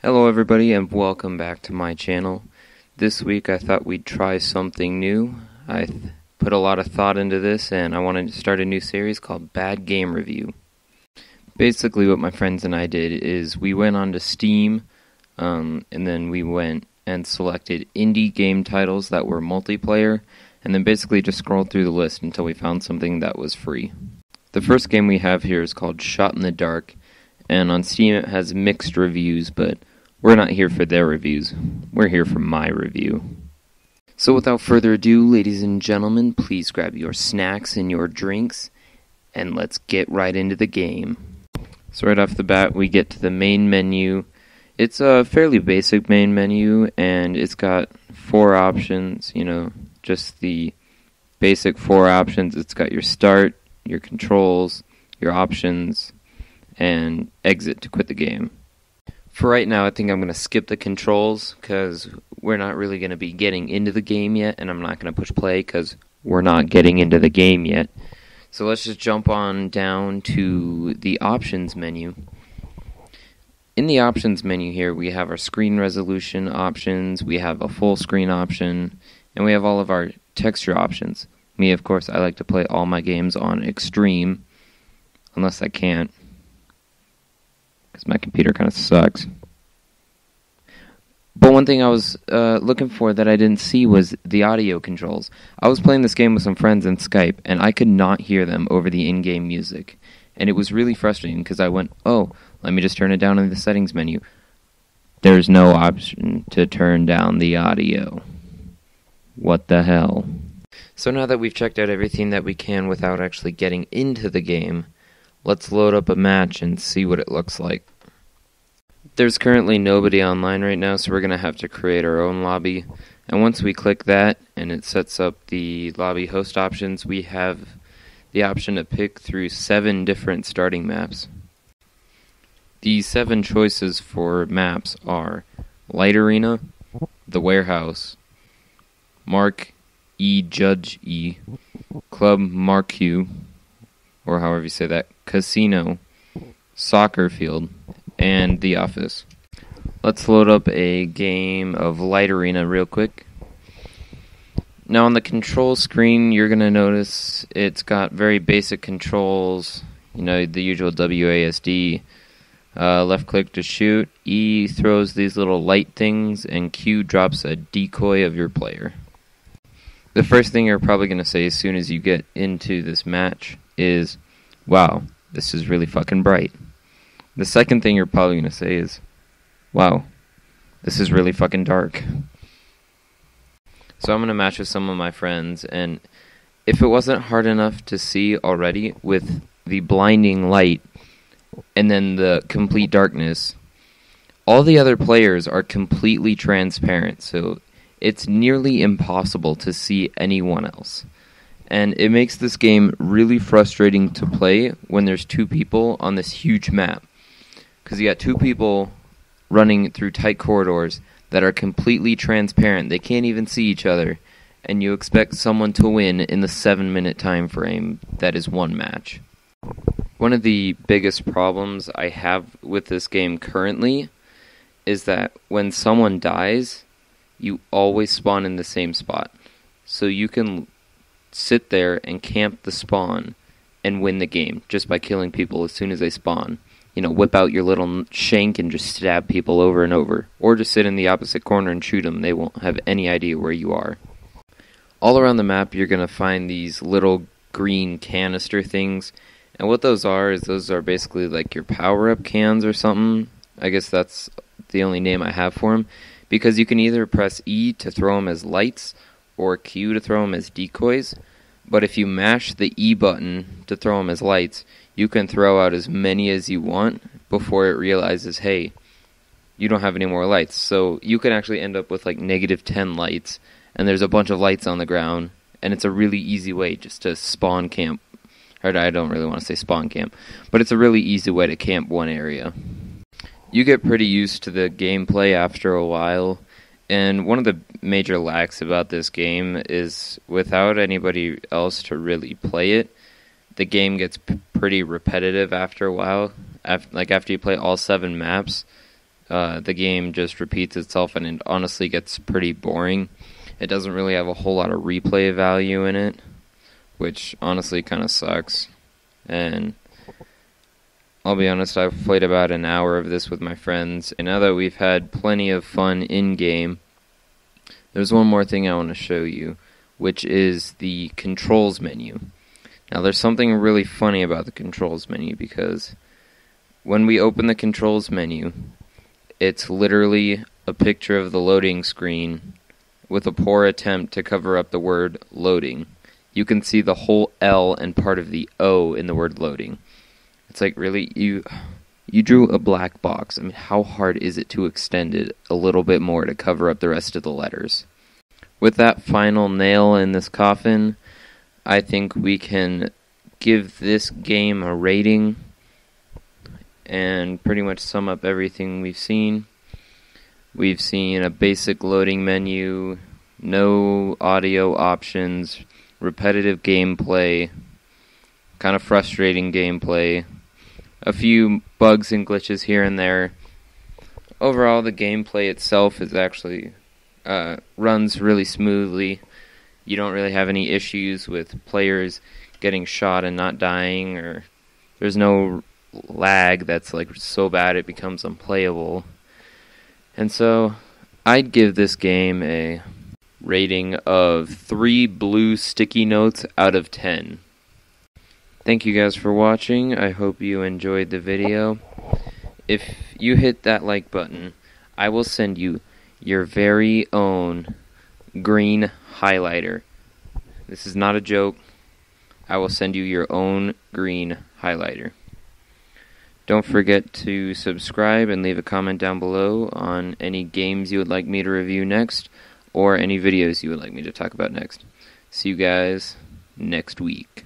Hello everybody and welcome back to my channel. This week I thought we'd try something new. I put a lot of thought into this and I wanted to start a new series called Bad Game Review. Basically what my friends and I did is we went onto Steam and then we went and selected indie game titles that were multiplayer and then basically just scrolled through the list until we found something that was free. The first game we have here is called Shot in the Dark, and on Steam it has mixed reviews, but we're not here for their reviews. We're here for my review. So without further ado, ladies and gentlemen, please grab your snacks and your drinks, and let's get right into the game. So right off the bat, we get to the main menu. It's a fairly basic main menu, and it's got 4 options, just the basic 4 options. It's got your start, your controls, your options, and exit to quit the game. For right now, I think I'm going to skip the controls because we're not really going to be getting into the game yet, and I'm not going to push play because we're not getting into the game yet. So let's just jump on down to the options menu. In the options menu here, we have our screen resolution options, we have a full screen option, and we have all of our texture options. Me, of course, I like to play all my games on extreme, unless I can't, because my computer kind of sucks. But one thing I was looking for that I didn't see was the audio controls. I was playing this game with some friends in Skype, and I could not hear them over the in-game music. And it was really frustrating because I went, let me just turn it down in the settings menu. There's no option to turn down the audio. What the hell? So now that we've checked out everything that we can without actually getting into the game, let's load up a match and see what it looks like. There's currently nobody online right now, so we're going to have to create our own lobby. And once we click that and it sets up the lobby host options, we have the option to pick through 7 different starting maps. The 7 choices for maps are Light Arena, The Warehouse, Mark E. Judge E, Club Marque, or however you say that, Casino, Soccer Field, and The Office. Let's load up a game of Light Arena real quick. Now on the control screen, you're going to notice it's got very basic controls, the usual WASD. Left click to shoot, E throws these little light things, and Q drops a decoy of your player. The first thing you're probably going to say as soon as you get into this match is, wow, this is really fucking bright. The second thing you're probably going to say is, wow, this is really fucking dark. So I'm going to match with some of my friends, and if it wasn't hard enough to see already with the blinding light and then the complete darkness, all the other players are completely transparent, so it's nearly impossible to see anyone else. And it makes this game really frustrating to play when there's 2 people on this huge map. Because you got 2 people running through tight corridors that are completely transparent. They can't even see each other. And you expect someone to win in the 7-minute time frame that is one match. One of the biggest problems I have with this game currently is that when someone dies, you always spawn in the same spot. So you can sit there and camp the spawn and win the game just by killing people as soon as they spawn. Whip out your little shank and just stab people over and over. Or just sit in the opposite corner and shoot them. They won't have any idea where you are. All around the map you're going to find these little green canister things. And what those are basically like your power-up cans or something. I guess that's the only name I have for them. Because you can either press E to throw them as lights or Q to throw them as decoys. But if you mash the E button to throw them as lights, you can throw out as many as you want before it realizes, hey, you don't have any more lights. So you can actually end up with like -10 lights, and there's a bunch of lights on the ground, and it's a really easy way just to spawn camp. Or I don't really want to say spawn camp, but it's a really easy way to camp one area. You get pretty used to the gameplay after a while, and one of the major lacks about this game is without anybody else to really play it, the game gets pretty repetitive after a while. After you play all 7 maps, the game just repeats itself, and it honestly gets pretty boring. It doesn't really have a whole lot of replay value in it, which honestly kind of sucks. And I'll be honest, I've played about an hour of this with my friends, and now that we've had plenty of fun in-game, there's one more thing I want to show you, which is the controls menu. Now, there's something really funny about the controls menu, because when we open the controls menu, it's literally a picture of the loading screen with a poor attempt to cover up the word loading. You can see the whole L and part of the O in the word loading. It's like, really? You drew a black box. I mean, how hard is it to extend it a little bit more to cover up the rest of the letters? With that final nail in this coffin, I think we can give this game a rating and pretty much sum up everything we've seen. We've seen a basic loading menu, no audio options, repetitive gameplay, kind of frustrating gameplay, a few bugs and glitches here and there. Overall, the gameplay itself is actually runs really smoothly. You don't really have any issues with players getting shot and not dying, or there's no lag that's like so bad it becomes unplayable. And so I'd give this game a rating of 3 blue sticky notes out of 10. Thank you guys for watching. I hope you enjoyed the video. If you hit that like button, I will send you your very own green highlighter. This is not a joke. I will send you your own green highlighter. Don't forget to subscribe and leave a comment down below on any games you would like me to review next, or any videos you would like me to talk about next. See you guys next week.